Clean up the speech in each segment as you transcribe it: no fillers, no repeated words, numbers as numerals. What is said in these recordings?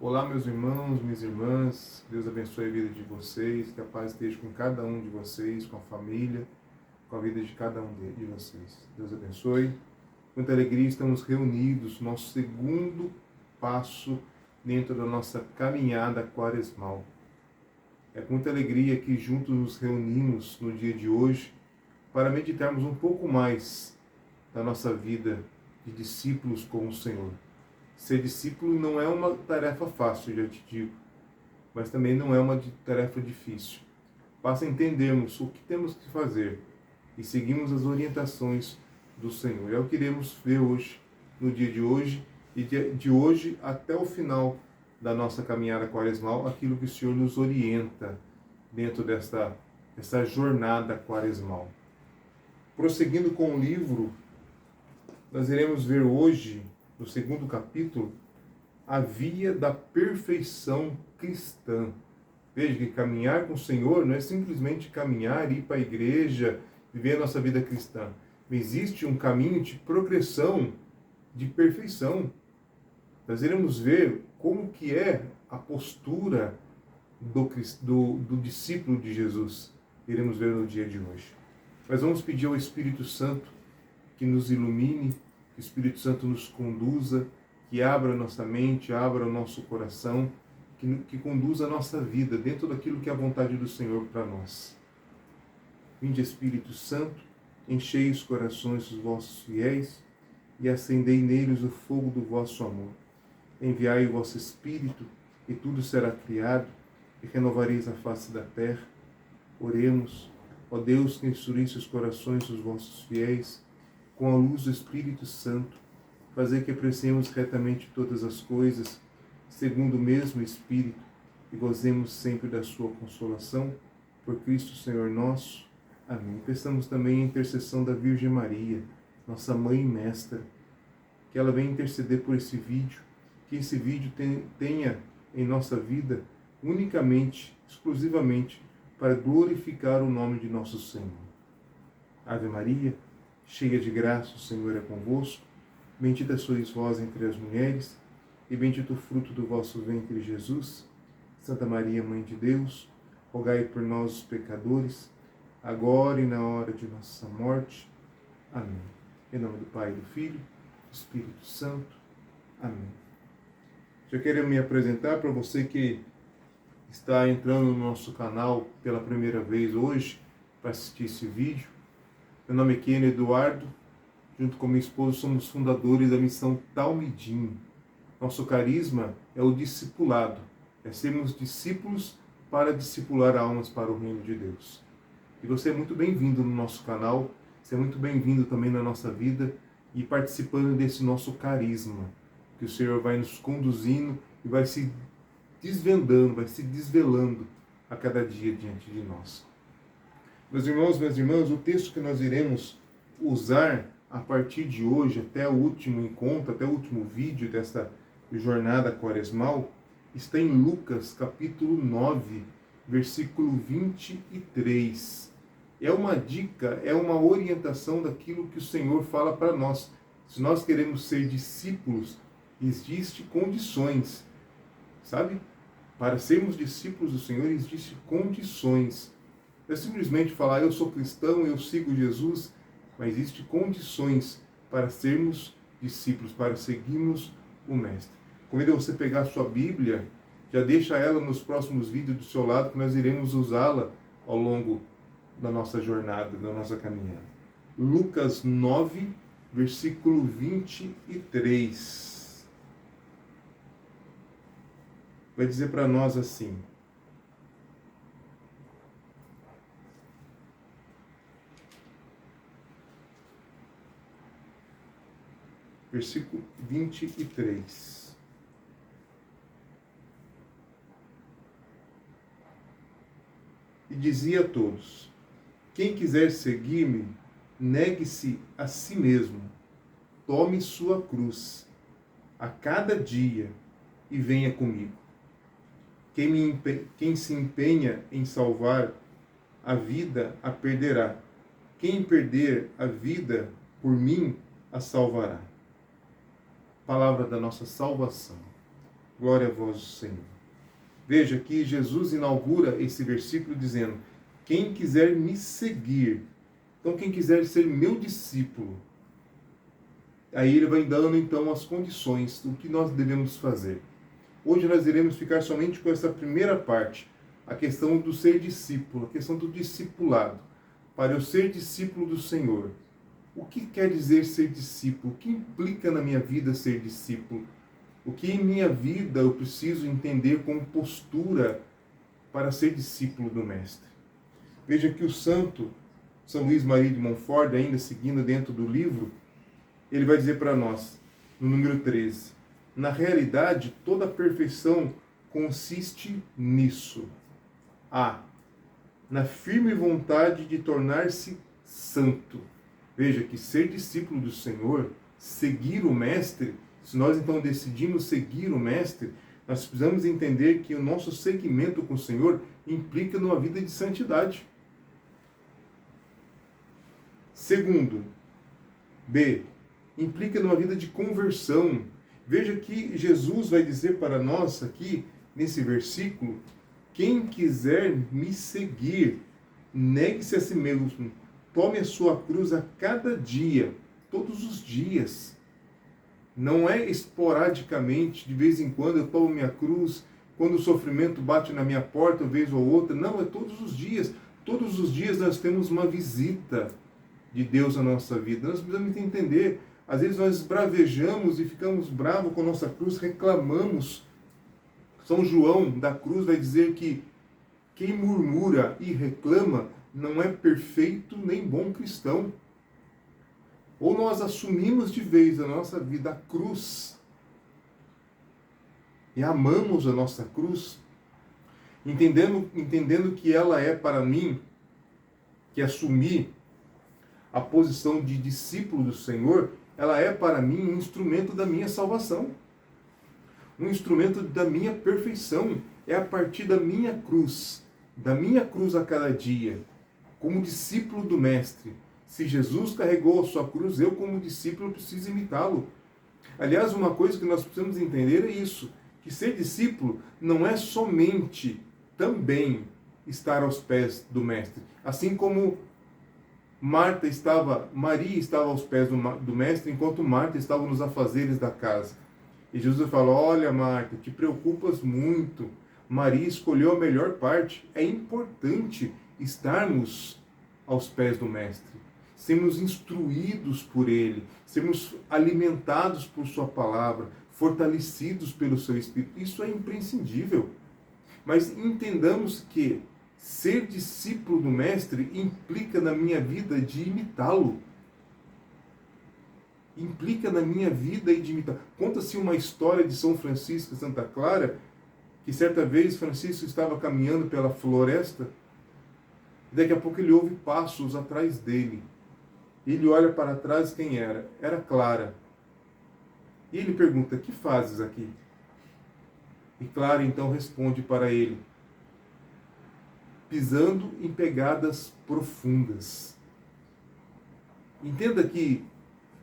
Olá, meus irmãos, minhas irmãs, Deus abençoe a vida de vocês, que a paz esteja com cada um de vocês, com a família, com a vida de cada um de vocês. Deus abençoe. Muita alegria, estamos reunidos, nosso segundo passo dentro da nossa caminhada quaresmal. É com muita alegria que juntos nos reunimos no dia de hoje para meditarmos um pouco mais da nossa vida de discípulos com o Senhor. Ser discípulo não é uma tarefa fácil, já te digo, mas também não é uma tarefa difícil. Basta entendermos o que temos que fazer e seguirmos as orientações do Senhor. É o que iremos ver hoje, no dia de hoje, e de hoje até o final da nossa caminhada quaresmal, aquilo que o Senhor nos orienta dentro desta jornada quaresmal. Prosseguindo com o livro, nós iremos ver hoje, no segundo capítulo, a via da perfeição cristã. Veja que caminhar com o Senhor não é simplesmente caminhar, ir para a igreja, viver a nossa vida cristã. Existe um caminho de progressão, de perfeição. Nós iremos ver como que é a postura do discípulo de Jesus. Iremos ver no dia de hoje. Mas vamos pedir ao Espírito Santo que nos ilumine, que o Espírito Santo nos conduza, que abra a nossa mente, abra o nosso coração, que conduza a nossa vida dentro daquilo que é a vontade do Senhor para nós. Vinde, Espírito Santo, enchei os corações dos vossos fiéis e acendei neles o fogo do vosso amor. Enviai o vosso Espírito e tudo será criado e renovareis a face da terra. Oremos, ó Deus, que instruísse os corações dos vossos fiéis com a luz do Espírito Santo, fazer que apreciemos retamente todas as coisas, segundo o mesmo Espírito, e gozemos sempre da sua consolação, por Cristo Senhor nosso. Amém. Peçamos também a intercessão da Virgem Maria, nossa Mãe e Mestra, que ela venha interceder por esse vídeo, que esse vídeo tenha em nossa vida unicamente, exclusivamente, para glorificar o nome de nosso Senhor. Ave Maria, cheia de graça, o Senhor é convosco. Bendita sois vós entre as mulheres, e bendito o fruto do vosso ventre, Jesus. Santa Maria, Mãe de Deus, rogai por nós, os pecadores, agora e na hora de nossa morte. Amém. Em nome do Pai, do Filho, do Espírito Santo. Amém. Já quero me apresentar para você que está entrando no nosso canal pela primeira vez hoje para assistir esse vídeo. Meu nome é Kenny Eduardo, junto com minha esposa somos fundadores da missão Talmidim. Nosso carisma é o discipulado, é sermos discípulos para discipular almas para o reino de Deus. E você é muito bem-vindo no nosso canal, você é muito bem-vindo também na nossa vida e participando desse nosso carisma, que o Senhor vai nos conduzindo e vai se desvendando, vai se desvelando a cada dia diante de nós. Meus irmãos, minhas irmãs, o texto que nós iremos usar a partir de hoje, até o último encontro, até o último vídeo desta jornada quaresmal, está em Lucas, capítulo 9, versículo 23. É uma dica, é uma orientação daquilo que o Senhor fala para nós. Se nós queremos ser discípulos, existem condições, sabe? Para sermos discípulos do Senhor, existem condições. Não é simplesmente falar, eu sou cristão, eu sigo Jesus, mas existem condições para sermos discípulos, para seguirmos o Mestre. Convido você a pegar a sua Bíblia, já deixa ela nos próximos vídeos do seu lado, que nós iremos usá-la ao longo da nossa jornada, da nossa caminhada. Lucas 9, versículo 23. Vai dizer para nós assim: versículo 23. E dizia a todos: quem quiser seguir-me, negue-se a si mesmo, tome sua cruz a cada dia e venha comigo. Quem se empenha em salvar a vida, a perderá. Quem perder a vida por mim, a salvará. Palavra da nossa salvação. Glória a vós, Senhor. Veja que Jesus inaugura esse versículo dizendo: quem quiser me seguir, então quem quiser ser meu discípulo, aí ele vai dando então as condições do que nós devemos fazer. Hoje nós iremos ficar somente com essa primeira parte, a questão do ser discípulo, a questão do discipulado. Para eu ser discípulo do Senhor, o que quer dizer ser discípulo? O que implica na minha vida ser discípulo? O que em minha vida eu preciso entender como postura para ser discípulo do Mestre? Veja que o santo São Luís Maria de Montfort, ainda seguindo dentro do livro, ele vai dizer para nós, no número 13, na realidade, toda a perfeição consiste nisso. A. Na firme vontade de tornar-se santo. Veja que ser discípulo do Senhor, seguir o Mestre, se nós então decidimos seguir o Mestre, nós precisamos entender que o nosso seguimento com o Senhor implica numa vida de santidade. Segundo, B, implica numa vida de conversão. Veja que Jesus vai dizer para nós aqui, nesse versículo, quem quiser me seguir, negue-se a si mesmo, tome a sua cruz a cada dia, todos os dias. Não é esporadicamente, de vez em quando eu tomo minha cruz, quando o sofrimento bate na minha porta, uma vez ou outra. Não, é todos os dias. Todos os dias nós temos uma visita de Deus na nossa vida. Nós precisamos entender. Às vezes nós bravejamos e ficamos bravos com a nossa cruz, reclamamos. São João da Cruz vai dizer que quem murmura e reclama não é perfeito nem bom cristão. Ou nós assumimos de vez a nossa vida a cruz e amamos a nossa cruz, entendendo que ela é para mim, que assumir a posição de discípulo do Senhor, ela é para mim um instrumento da minha salvação, um instrumento da minha perfeição. É a partir da minha cruz a cada dia, como discípulo do Mestre. Se Jesus carregou a sua cruz, eu como discípulo preciso imitá-lo. Aliás, uma coisa que nós precisamos entender é isso, que ser discípulo não é somente também estar aos pés do Mestre. Assim como Maria estava aos pés do Mestre, enquanto Marta estava nos afazeres da casa. E Jesus fala: olha, Marta, te preocupas muito. Maria escolheu a melhor parte. É importante estarmos aos pés do Mestre, sermos instruídos por Ele, sermos alimentados por Sua palavra, fortalecidos pelo Seu Espírito. Isso é imprescindível. Mas entendamos que ser discípulo do Mestre implica na minha vida de imitá-lo. Implica na minha vida de imitá-lo. Conta-se uma história de São Francisco de Santa Clara, que certa vez Francisco estava caminhando pela floresta, e daqui a pouco ele ouve passos atrás dele. Ele olha para trás, quem era? Era Clara. E ele pergunta: que fazes aqui? E Clara então responde para ele: pisando em pegadas profundas. Entenda que,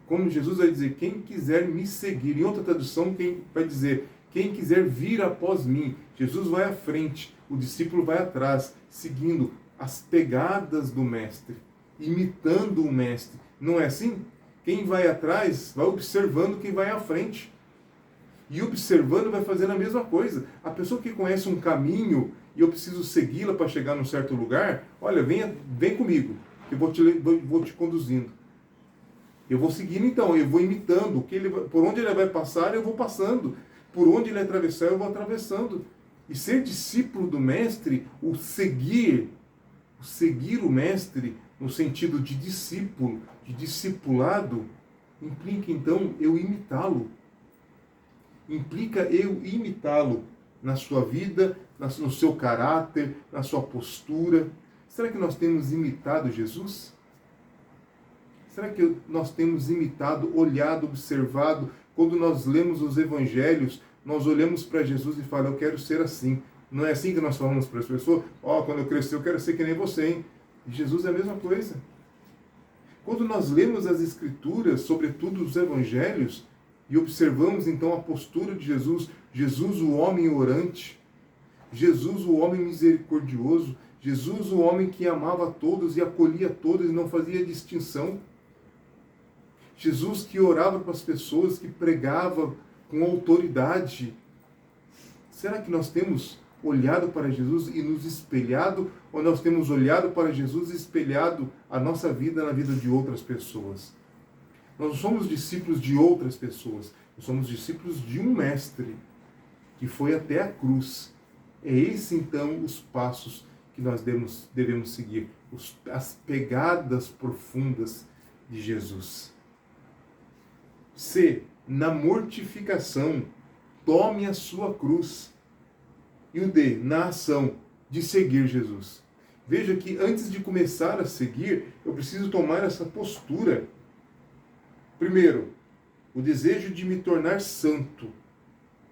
como Jesus vai dizer, quem quiser me seguir. Em outra tradução, quem vai dizer, quem quiser vir após mim. Jesus vai à frente, o discípulo vai atrás, seguindo as pegadas do Mestre, imitando o Mestre. Não é assim? Quem vai atrás vai observando quem vai à frente. E observando vai fazendo a mesma coisa. A pessoa que conhece um caminho e eu preciso segui-la para chegar num certo lugar, olha, vem comigo, que eu vou te conduzindo. Eu vou seguindo então, eu vou imitando. Por onde ele vai passar, eu vou passando. Por onde ele atravessar, eu vou atravessando. E ser discípulo do Mestre, o seguir o Mestre, no sentido de discípulo, de discipulado, implica então eu imitá-lo. Implica eu imitá-lo na sua vida, no seu caráter, na sua postura. Será que nós temos imitado Jesus? Será que nós temos imitado, olhado, observado? Quando nós lemos os evangelhos, nós olhamos para Jesus e falamos: eu quero ser assim. Não é assim que nós falamos para as pessoas? Quando eu crescer, eu quero ser que nem você, hein? E Jesus é a mesma coisa. Quando nós lemos as Escrituras, sobretudo os evangelhos, E observamos então a postura de Jesus, Jesus o homem orante, Jesus o homem misericordioso, Jesus o homem que amava a todos e acolhia a todos e não fazia distinção. Jesus que orava para as pessoas, que pregava com autoridade. Será que nós temos olhado para Jesus e nos espelhado, ou nós temos olhado para Jesus e espelhado a nossa vida na vida de outras pessoas? Nós não somos discípulos de outras pessoas, nós somos discípulos de um mestre que foi até a cruz. É esse então os passos que nós devemos seguir, as pegadas profundas de Jesus. C. Na mortificação, tome a sua cruz. E o D. Na ação de seguir Jesus. Veja que antes de começar a seguir, eu preciso tomar essa postura. Primeiro, o desejo de me tornar santo.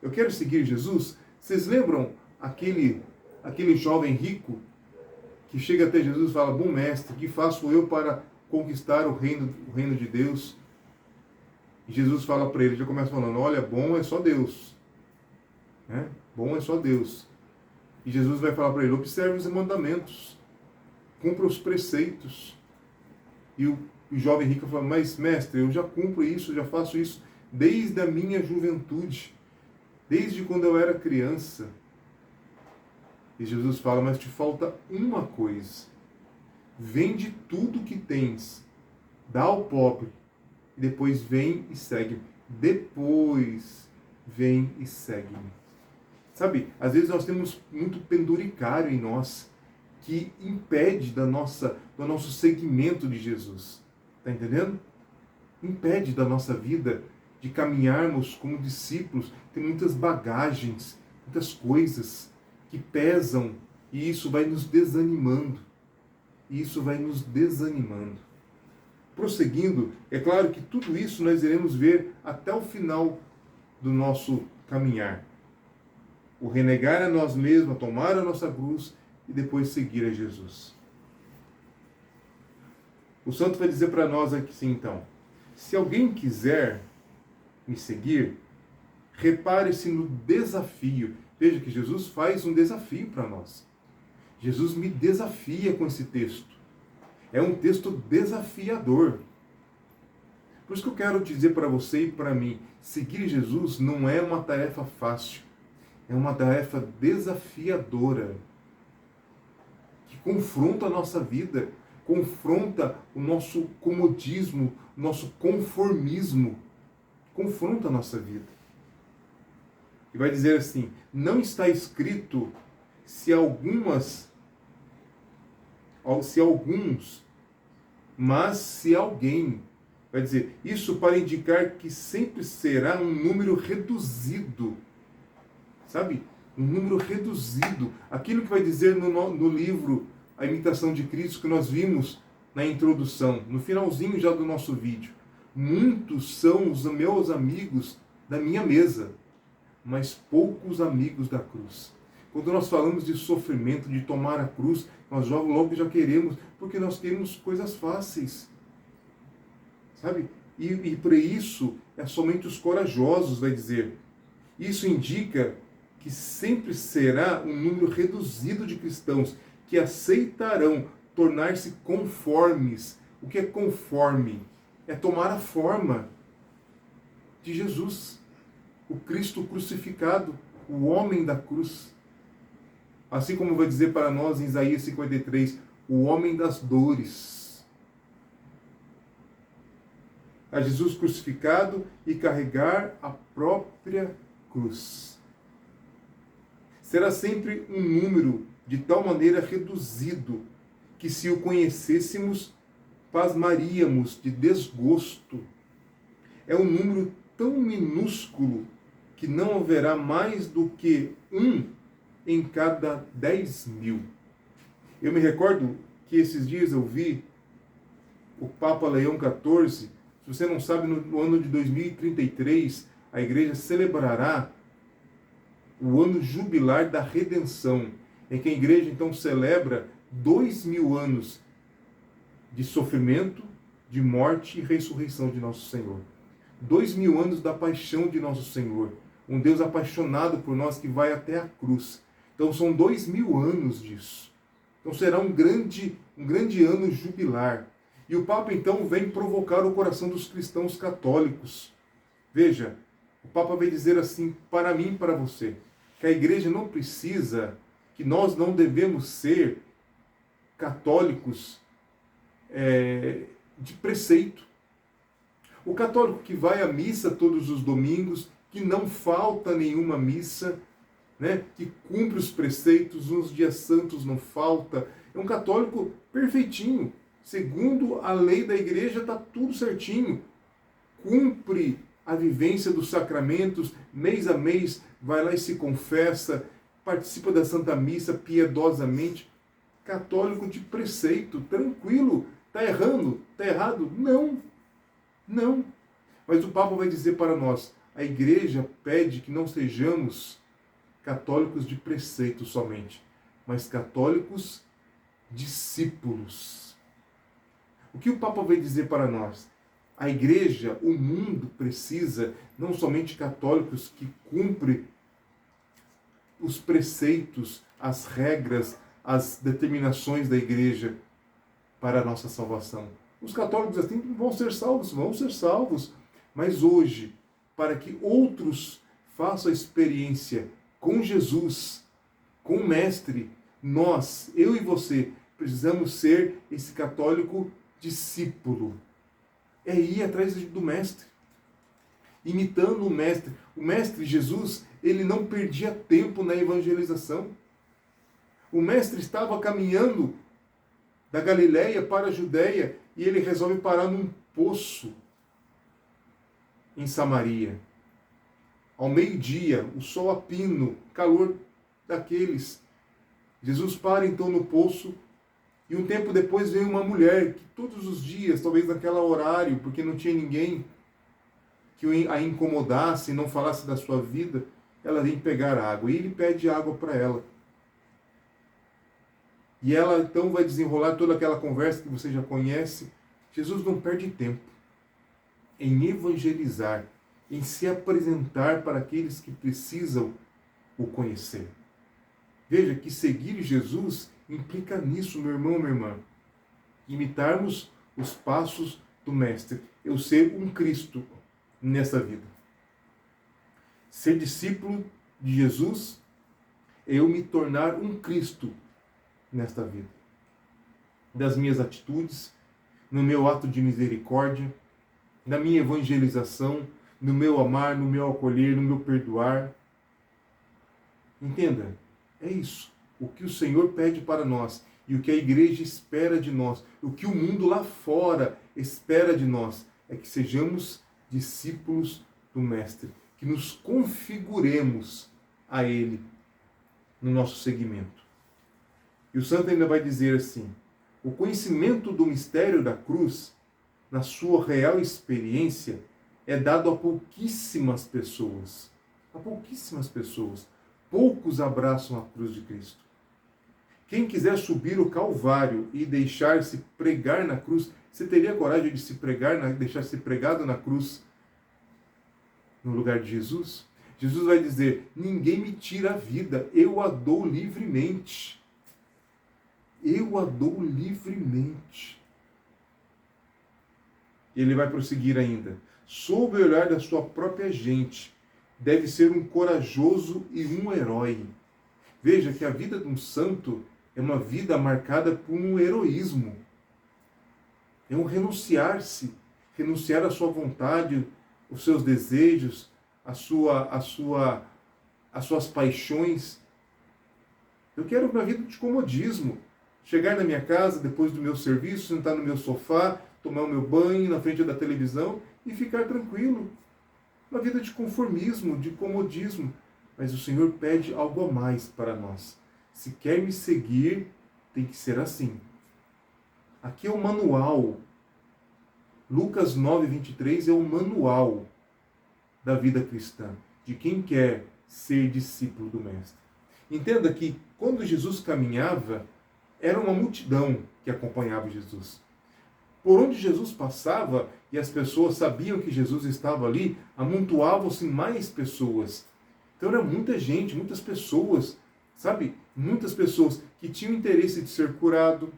Eu quero seguir Jesus. Vocês lembram aquele jovem rico que chega até Jesus e fala: bom mestre, o que faço eu para conquistar o reino de Deus? E Jesus fala para ele, já começa falando: olha, bom é só Deus. Né? Bom é só Deus. E Jesus vai falar para ele: observe os mandamentos, cumpra os preceitos. E o jovem rico fala: mas mestre, eu já cumpro isso, já faço isso desde a minha juventude, desde quando eu era criança. E Jesus fala: mas te falta uma coisa. Vende tudo que tens, dá ao pobre, e depois vem e segue-me. Depois vem e segue-me. Sabe, às vezes nós temos muito penduricário em nós, que impede do nosso seguimento de Jesus. Está entendendo? Impede da nossa vida de caminharmos como discípulos. Tem muitas bagagens, muitas coisas que pesam, e isso vai nos desanimando. Prosseguindo, é claro que tudo isso nós iremos ver até o final do nosso caminhar. O renegar a nós mesmos, tomar a nossa cruz e depois seguir a Jesus. O santo vai dizer para nós aqui sim, então: se alguém quiser me seguir, repare-se no desafio. Veja que Jesus faz um desafio para nós. Jesus me desafia com esse texto. É um texto desafiador. Por isso que eu quero dizer para você e para mim: seguir Jesus não é uma tarefa fácil. É uma tarefa desafiadora, que confronta a nossa vida, confronta o nosso comodismo, o nosso conformismo, confronta a nossa vida. E vai dizer assim: não está escrito se alguns, mas se alguém. Vai dizer, isso para indicar que sempre será um número reduzido. Sabe? Um número reduzido. Aquilo que vai dizer no livro A Imitação de Cristo, que nós vimos na introdução, no finalzinho já do nosso vídeo. Muitos são os meus amigos da minha mesa, mas poucos amigos da cruz. Quando nós falamos de sofrimento, de tomar a cruz, nós logo já queremos, porque nós queremos coisas fáceis. Sabe? E por isso, é somente os corajosos, vai dizer. Isso indica que sempre será um número reduzido de cristãos que aceitarão tornar-se conformes. O que é conforme? É tomar a forma de Jesus, o Cristo crucificado, o homem da cruz. Assim como vai dizer para nós em Isaías 53, o homem das dores. A Jesus crucificado e carregar a própria cruz. Será sempre um número de tal maneira reduzido que, se o conhecêssemos, pasmaríamos de desgosto. É um número tão minúsculo que não haverá mais do que um em cada 10.000. Eu me recordo que esses dias eu vi o Papa Leão XIV. Se você não sabe, no ano de 2033, a igreja celebrará o ano jubilar da redenção, em que a igreja então celebra 2.000 anos de sofrimento, de morte e ressurreição de nosso Senhor. 2000 anos da paixão de nosso Senhor. Um Deus apaixonado por nós que vai até a cruz. Então são 2000 anos disso. Então será um grande ano jubilar. E o Papa então vem provocar o coração dos cristãos católicos. Veja, o Papa vai dizer assim, para mim e para você, que a igreja não precisa, que nós não devemos ser católicos de preceito. O católico que vai à missa todos os domingos, que não falta nenhuma missa, né, que cumpre os preceitos, nos dias santos não falta, é um católico perfeitinho. Segundo a lei da igreja, está tudo certinho. Cumpre a vivência dos sacramentos, mês a mês, vai lá e se confessa, participa da Santa Missa piedosamente. Católico de preceito, tranquilo. Está errando? Está errado? Não. Não. Mas o Papa vai dizer para nós, a igreja pede que não sejamos católicos de preceito somente, mas católicos discípulos. O que o Papa vai dizer para nós? A igreja, o mundo precisa não somente católicos que cumprem os preceitos, as regras, as determinações da igreja para a nossa salvação. Os católicos assim vão ser salvos, mas hoje, para que outros façam a experiência com Jesus, com o Mestre, nós, eu e você, precisamos ser esse católico discípulo. É ir atrás do Mestre, imitando o Mestre. O Mestre Jesus, ele não perdia tempo na evangelização. O Mestre estava caminhando da Galileia para a Judéia e ele resolve parar num poço em Samaria. Ao meio-dia, o sol a pino, calor daqueles. Jesus para então no poço e um tempo depois vem uma mulher que todos os dias, talvez naquele horário, porque não tinha ninguém que a incomodasse, não falasse da sua vida, ela vem pegar água e ele pede água para ela. E ela então vai desenrolar toda aquela conversa que você já conhece. Jesus não perde tempo em evangelizar, em se apresentar para aqueles que precisam o conhecer. Veja que seguir Jesus implica nisso, meu irmão, minha irmã. Imitarmos os passos do Mestre. Eu ser um Cristo nessa vida. Ser discípulo de Jesus é eu me tornar um Cristo nesta vida. Das minhas atitudes, no meu ato de misericórdia, na minha evangelização, no meu amar, no meu acolher, no meu perdoar. Entenda, é isso. O que o Senhor pede para nós e o que a igreja espera de nós, o que o mundo lá fora espera de nós, é que sejamos discípulos do Mestre, que nos configuremos a Ele no nosso seguimento. E o santo ainda vai dizer assim, o conhecimento do mistério da cruz, na sua real experiência, é dado a pouquíssimas pessoas. A pouquíssimas pessoas. Poucos abraçam a cruz de Cristo. Quem quiser subir o Calvário e deixar-se pregar na cruz, você teria coragem de se pregar, deixar-se pregado na cruz no lugar de Jesus? Jesus vai dizer, ninguém me tira a vida, eu a dou livremente. Eu a dou livremente. E ele vai prosseguir ainda. Sob o olhar da sua própria gente, deve ser um corajoso e um herói. Veja que a vida de um santo é uma vida marcada por um heroísmo. É um renunciar-se, renunciar à sua vontade, os seus desejos, as suas paixões. Eu quero uma vida de comodismo. Chegar na minha casa, depois do meu serviço, sentar no meu sofá, tomar o meu banho na frente da televisão e ficar tranquilo. Uma vida de conformismo, de comodismo. Mas o Senhor pede algo a mais para nós. Se quer me seguir, tem que ser assim. Aqui é o manual. Lucas 9:23 é o manual da vida cristã, de quem quer ser discípulo do Mestre. Entenda que quando Jesus caminhava, era uma multidão que acompanhava Jesus. Por onde Jesus passava e as pessoas sabiam que Jesus estava ali, amontoavam-se mais pessoas. Então era muita gente, muitas pessoas, sabe? Muitas pessoas que tinham interesse de ser curado.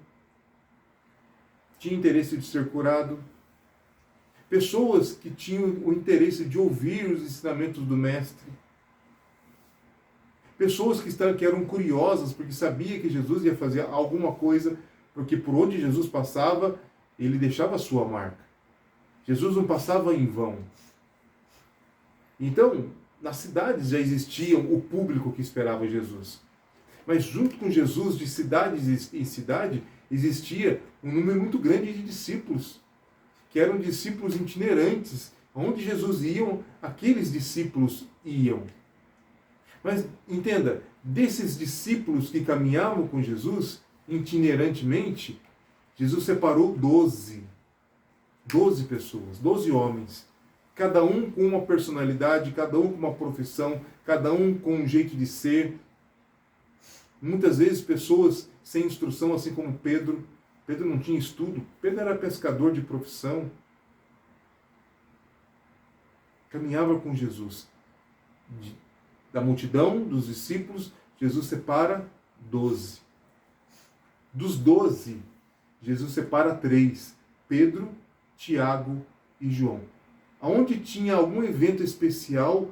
Pessoas que tinham o interesse de ouvir os ensinamentos do Mestre. Pessoas que eram curiosas porque sabia que Jesus ia fazer alguma coisa, porque por onde Jesus passava, ele deixava a sua marca. Jesus não passava em vão. Então, nas cidades já existia o público que esperava Jesus. Mas junto com Jesus, de cidade em cidade, existia um número muito grande de discípulos, que eram discípulos itinerantes. Onde Jesus ia, aqueles discípulos iam. Mas entenda, desses discípulos que caminhavam com Jesus, itinerantemente, Jesus separou 12 pessoas, 12 homens. Cada um com uma personalidade, cada um com uma profissão, cada um com um jeito de ser. Muitas vezes pessoas sem instrução, assim como Pedro. Pedro não tinha estudo, Pedro era pescador de profissão. Caminhava com Jesus. Da multidão, dos discípulos, Jesus separa 12. Dos 12, Jesus separa 3. Pedro, Tiago e João. Aonde tinha algum evento especial,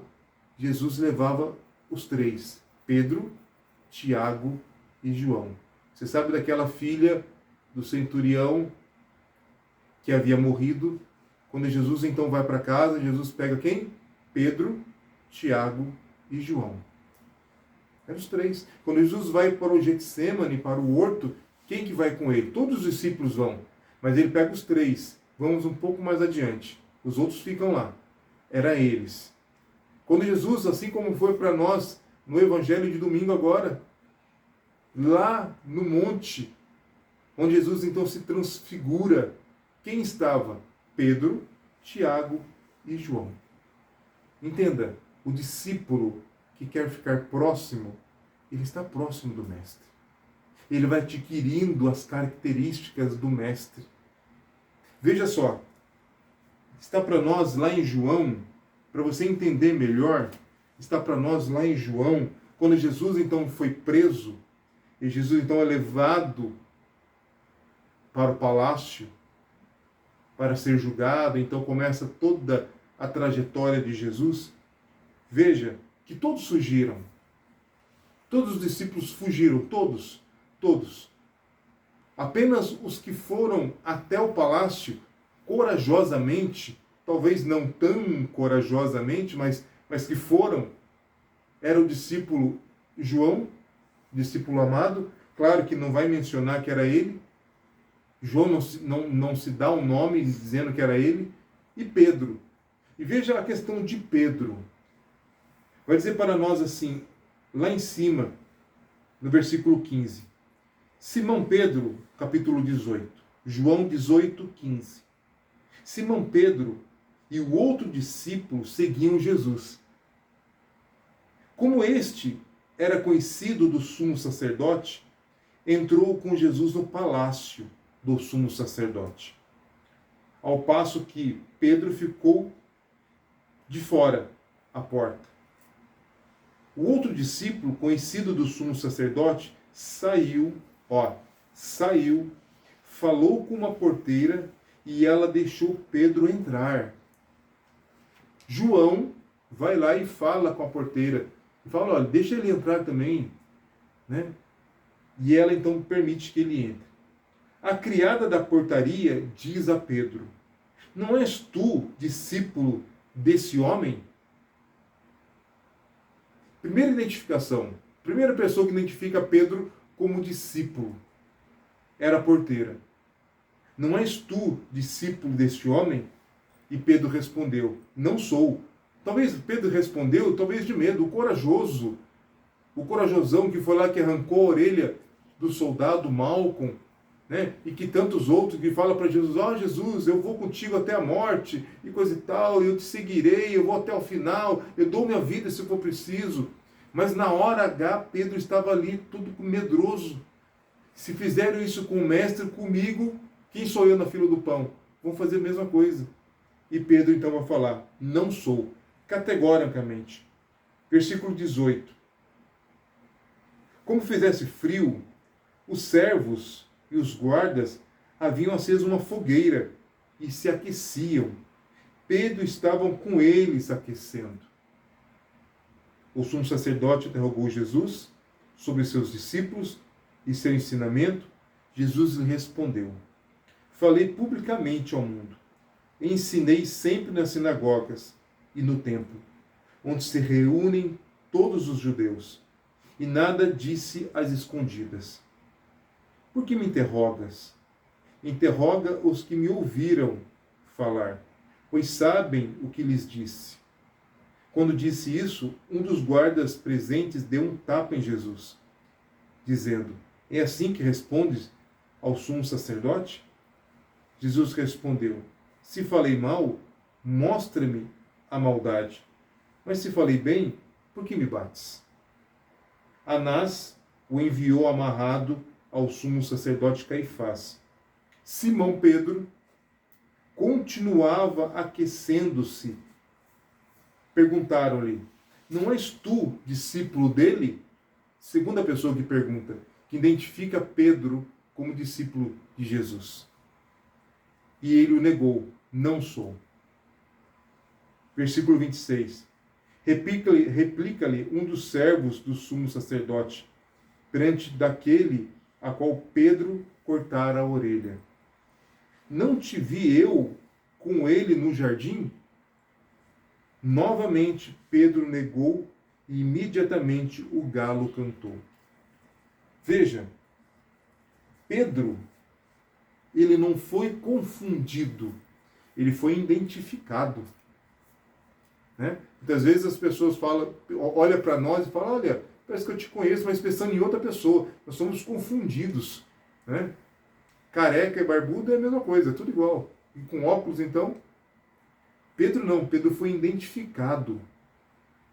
Jesus levava os 3. Pedro, Tiago e João. Você sabe daquela filha do centurião que havia morrido? Quando Jesus então vai para casa, Jesus pega quem? Pedro, Tiago e João. Eram os 3. Quando Jesus vai para o Getsêmani, para o horto, quem que vai com ele? Todos os discípulos vão, mas ele pega os 3. Vamos um pouco mais adiante. Os outros ficam lá. Era eles. Quando Jesus, assim como foi para nós no Evangelho de domingo agora, lá no monte, onde Jesus então se transfigura, quem estava? Pedro, Tiago e João. Entenda, o discípulo que quer ficar próximo, ele está próximo do Mestre. Ele vai adquirindo as características do Mestre. Veja só, está para nós lá em João, para você entender melhor, está para nós lá em João, quando Jesus então foi preso, e Jesus então é levado para o palácio, para ser julgado, então começa toda a trajetória de Jesus. Veja que todos fugiram. Todos os discípulos fugiram, todos. Apenas os que foram até o palácio corajosamente, talvez não tão corajosamente, mas que foram, era o discípulo João, discípulo amado. Claro que não vai mencionar que era ele. João não se dá um nome dizendo que era ele. E Pedro. E veja a questão de Pedro. Vai dizer para nós assim, lá em cima, no versículo 15. Simão Pedro, capítulo 18. João 18, 15. Simão Pedro e o outro discípulo seguiam Jesus. Como este era conhecido do sumo sacerdote, entrou com Jesus no palácio do sumo sacerdote. Ao passo que Pedro ficou de fora, à porta. O outro discípulo, conhecido do sumo sacerdote, saiu, falou com uma porteira e ela deixou Pedro entrar. João vai lá e fala com a porteira. E fala, olha, deixa ele entrar também. Né? E ela então permite que ele entre. A criada da portaria diz a Pedro, não és tu discípulo desse homem? Primeira identificação. Primeira pessoa que identifica Pedro como discípulo era a porteira. Não és tu discípulo deste homem? E Pedro respondeu, não sou. Talvez Pedro respondeu, talvez de medo, o corajoso, o corajosão que foi lá que arrancou a orelha do soldado Malcolm, né? E que tantos outros que falam para Jesus, Jesus, eu vou contigo até a morte, e coisa e tal, eu te seguirei, eu vou até o final, eu dou minha vida se for preciso. Mas na hora H, Pedro estava ali, tudo medroso. Se fizeram isso com o mestre, comigo, Quem sou eu na fila do pão? Vão fazer a mesma coisa. E Pedro então vai falar, não sou, categoricamente. Versículo 18. Como fizesse frio, os servos e os guardas haviam aceso uma fogueira e se aqueciam. Pedro estava com eles aquecendo. O sumo sacerdote interrogou Jesus sobre seus discípulos e seu ensinamento. Jesus lhe respondeu: falei publicamente ao mundo. Ensinei sempre nas sinagogas e no templo, onde se reúnem todos os judeus, e nada disse às escondidas. Por que me interrogas? Interroga os que me ouviram falar, pois sabem o que lhes disse. Quando disse isso, um dos guardas presentes deu um tapa em Jesus, dizendo: é assim que respondes ao sumo sacerdote? Jesus respondeu: se falei mal, mostra-me a maldade. Mas se falei bem, por que me bates? Anás o enviou amarrado ao sumo sacerdote Caifás. Simão Pedro continuava aquecendo-se. Perguntaram-lhe: não és tu discípulo dele? Segunda pessoa que pergunta, que identifica Pedro como discípulo de Jesus. E ele o negou: não sou. Versículo 26. Replica-lhe um dos servos do sumo sacerdote, perante daquele a qual Pedro cortara a orelha: não te vi eu com ele no jardim? Novamente Pedro negou e imediatamente o galo cantou. Veja, Pedro, ele não foi confundido, ele foi identificado. Né? Muitas vezes as pessoas falam, olham para nós e falam: olha, parece que eu te conheço, mas pensando em outra pessoa. Nós somos confundidos. Né? Careca e barbudo é a mesma coisa, é tudo igual. E com óculos, então? Pedro não, Pedro foi identificado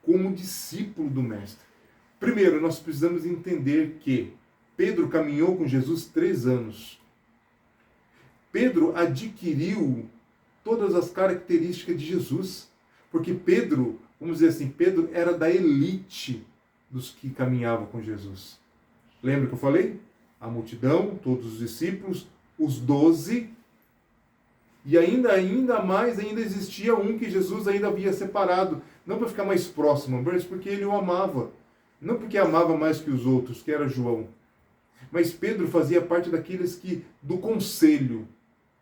como discípulo do Mestre. Primeiro, nós precisamos entender que Pedro caminhou com Jesus 3 anos. Pedro adquiriu todas as características de Jesus. Porque Pedro, vamos dizer assim, Pedro era da elite dos que caminhavam com Jesus. Lembra que eu falei? A multidão, todos os discípulos, os 12, e ainda mais existia um que Jesus ainda havia separado, não para ficar mais próximo, mas porque ele o amava. Não porque amava mais que os outros, que era João. Mas Pedro fazia parte daqueles que, do conselho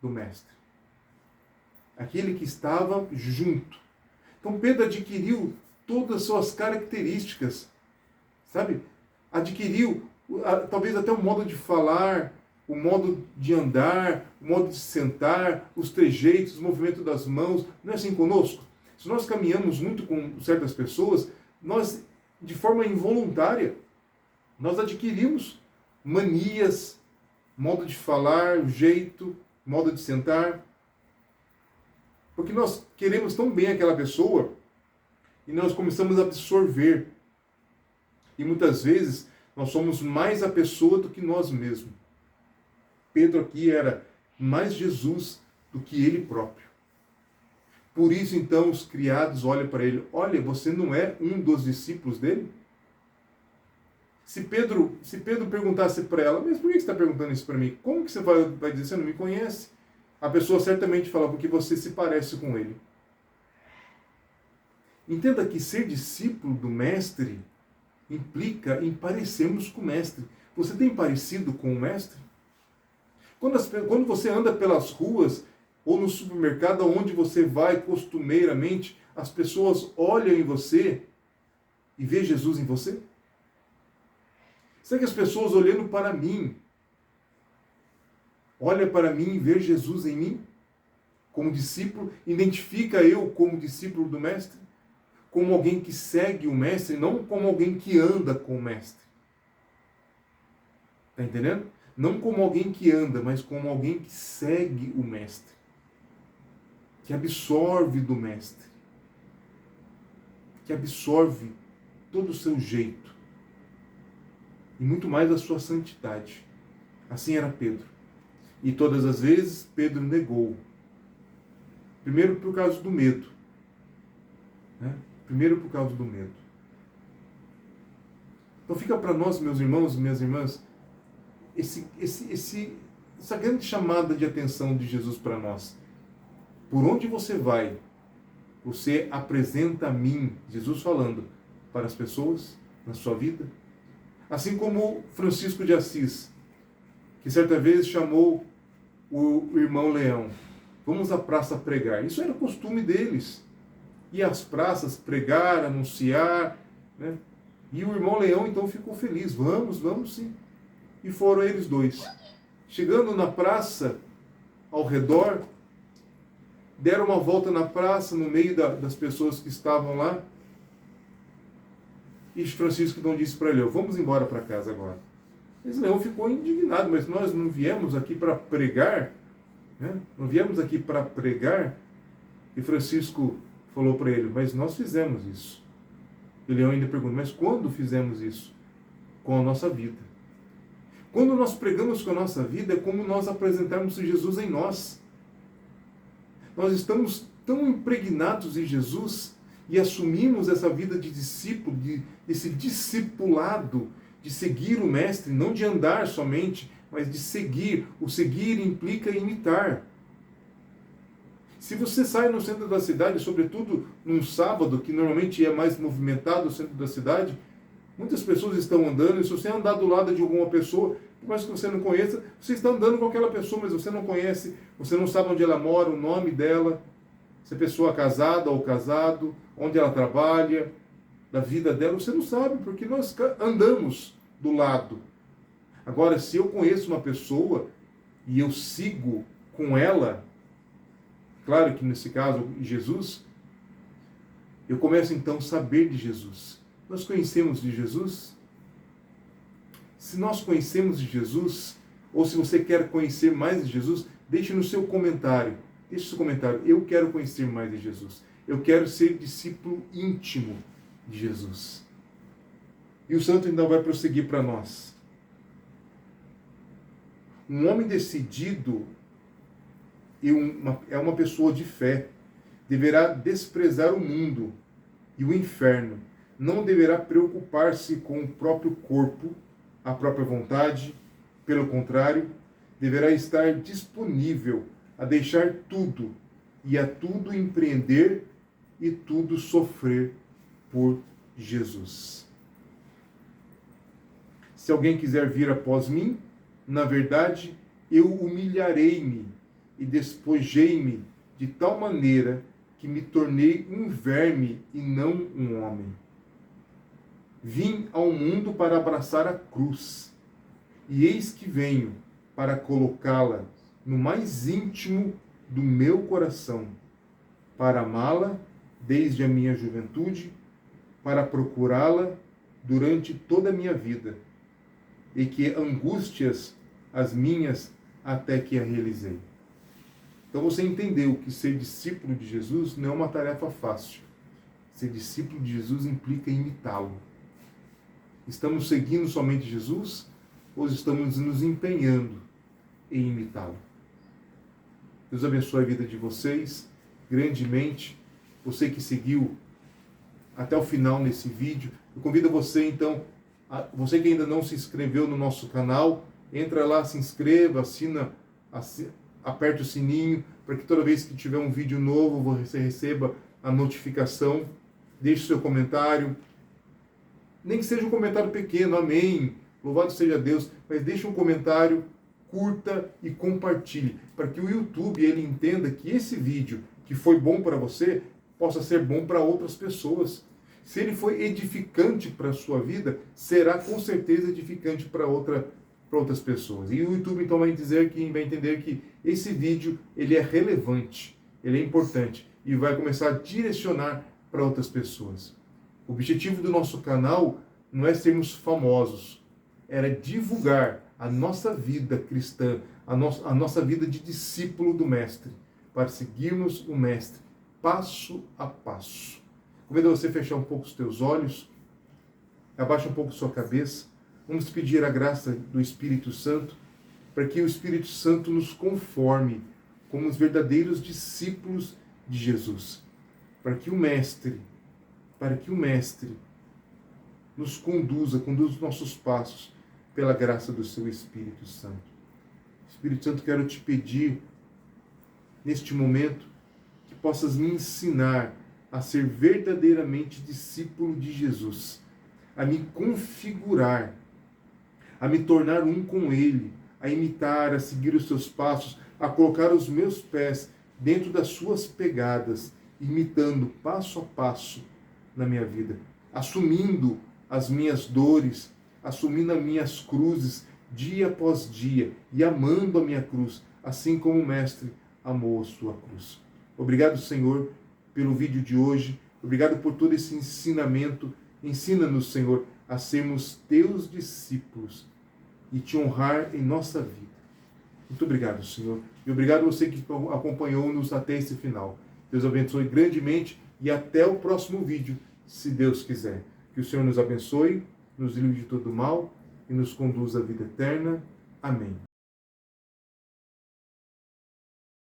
do Mestre. Aquele que estava junto. Então Pedro adquiriu todas as suas características, sabe? Adquiriu talvez até o modo de falar, o modo de andar, o modo de sentar, os trejeitos, o movimento das mãos. Não é assim conosco? Se nós caminhamos muito com certas pessoas, nós, de forma involuntária, nós adquirimos manias, modo de falar, jeito, modo de sentar. Porque nós queremos tão bem aquela pessoa e nós começamos a absorver. E muitas vezes nós somos mais a pessoa do que nós mesmos. Pedro aqui era mais Jesus do que ele próprio. Por isso então os criados olham para ele: olha, você não é um dos discípulos dele? Se Pedro perguntasse para ela: mas por que você está perguntando isso para mim? Como que você vai dizer, você não me conhece? A pessoa certamente fala: porque você se parece com ele. Entenda que ser discípulo do Mestre implica em parecermos com o Mestre. Você tem parecido com o Mestre? Quando você anda pelas ruas ou no supermercado, onde você vai costumeiramente, as pessoas olham em você e vê Jesus em você? Será que as pessoas olhando para mim, olha para mim e vê Jesus em mim? Como discípulo, identifica eu como discípulo do Mestre? Como alguém que segue o Mestre, não como alguém que anda com o Mestre. Está entendendo? Não como alguém que anda, mas como alguém que segue o Mestre. Que absorve do Mestre. Que absorve todo o seu jeito. E muito mais a sua santidade. Assim era Pedro. E todas as vezes Pedro negou. Primeiro por causa do medo. Né? Primeiro por causa do medo. Então fica para nós, meus irmãos e minhas irmãs, essa grande chamada de atenção de Jesus para nós. Por onde você vai, você apresenta a mim, Jesus falando, para as pessoas, na sua vida. Assim como Francisco de Assis, que certa vez chamou o irmão Leão. Vamos à praça pregar. Isso era costume deles. Ir às praças pregar, anunciar, né? E o irmão Leão então ficou feliz. Vamos sim. E foram eles dois. Chegando na praça, ao redor, deram uma volta na praça, no meio das pessoas que estavam lá. E Francisco então disse para Leão, vamos embora para casa agora. Mas Leão ficou indignado, mas nós não viemos aqui para pregar? Né? Não viemos aqui para pregar? E Francisco falou para ele, mas nós fizemos isso. E Leão ainda pergunta, mas quando fizemos isso? Com a nossa vida. Quando nós pregamos com a nossa vida, é como nós apresentarmos Jesus em nós. Nós estamos tão impregnados em Jesus e assumimos essa vida de discípulo, esse discipulado, de seguir o Mestre, não de andar somente, mas de seguir. O seguir implica imitar. Se você sai no centro da cidade, sobretudo num sábado, que normalmente é mais movimentado o centro da cidade, muitas pessoas estão andando, e se você andar do lado de alguma pessoa, por mais que você não conheça, você está andando com aquela pessoa, mas você não conhece, você não sabe onde ela mora, o nome dela, se a pessoa é casada ou casado, onde ela trabalha, da vida dela, você não sabe, porque nós andamos do lado. Agora, se eu conheço uma pessoa e eu sigo com ela, claro que nesse caso Jesus, eu começo então a saber de Jesus. Nós conhecemos de Jesus? Se nós conhecemos de Jesus, ou se você quer conhecer mais de Jesus, deixe no seu comentário. Deixe o seu comentário. Eu quero conhecer mais de Jesus. Eu quero ser discípulo íntimo de Jesus. E o santo ainda vai prosseguir para nós. Um homem decidido é uma pessoa de fé. Deverá desprezar o mundo e o inferno. Não deverá preocupar-se com o próprio corpo, a própria vontade. Pelo contrário, deverá estar disponível a deixar tudo e a tudo empreender e tudo sofrer por Jesus. Se alguém quiser vir após mim, na verdade, eu humilharei-me e despojei-me de tal maneira que me tornei um verme e não um homem. Vim ao mundo para abraçar a cruz, e eis que venho para colocá-la no mais íntimo do meu coração, para amá-la desde a minha juventude, para procurá-la durante toda a minha vida, e que angústias as minhas até que a realizei. Então você entendeu que ser discípulo de Jesus não é uma tarefa fácil. Ser discípulo de Jesus implica imitá-lo. Estamos seguindo somente Jesus ou estamos nos empenhando em imitá-lo? Deus abençoe a vida de vocês grandemente. Você que seguiu até o final nesse vídeo, eu convido você então, você que ainda não se inscreveu no nosso canal, entra lá, se inscreva, aperte o sininho, para que toda vez que tiver um vídeo novo, você receba a notificação. Deixe o seu comentário, nem que seja um comentário pequeno, amém, louvado seja Deus, mas deixe um comentário, curta e compartilhe, para que o YouTube ele entenda que esse vídeo que foi bom para você, possa ser bom para outras pessoas. Se ele foi edificante para a sua vida, será com certeza edificante para outras pessoas. E o YouTube então vai entender que esse vídeo ele é relevante, ele é importante e vai começar a direcionar para outras pessoas. O objetivo do nosso canal não é sermos famosos, era divulgar a nossa vida cristã, a nossa vida de discípulo do Mestre, para seguirmos o Mestre passo a passo. Convido você a fechar um pouco os teus olhos, abaixa um pouco sua cabeça, vamos pedir a graça do Espírito Santo para que o Espírito Santo nos conforme como os verdadeiros discípulos de Jesus, para que o Mestre nos conduza os nossos passos pela graça do seu Espírito Santo. Espírito Santo, quero te pedir, neste momento, que possas me ensinar a ser verdadeiramente discípulo de Jesus, a me configurar, a me tornar um com Ele, a imitar, a seguir os seus passos, a colocar os meus pés dentro das suas pegadas, imitando passo a passo na minha vida, assumindo as minhas dores, assumindo as minhas cruzes dia após dia e amando a minha cruz, assim como o Mestre amou a sua cruz. Obrigado, Senhor, pelo vídeo de hoje. Obrigado por todo esse ensinamento. Ensina-nos, Senhor, a sermos teus discípulos e te honrar em nossa vida. Muito obrigado, Senhor. E obrigado a você que acompanhou-nos até esse final. Deus abençoe grandemente e até o próximo vídeo, se Deus quiser. Que o Senhor nos abençoe, nos livre de todo mal e nos conduza à vida eterna. Amém.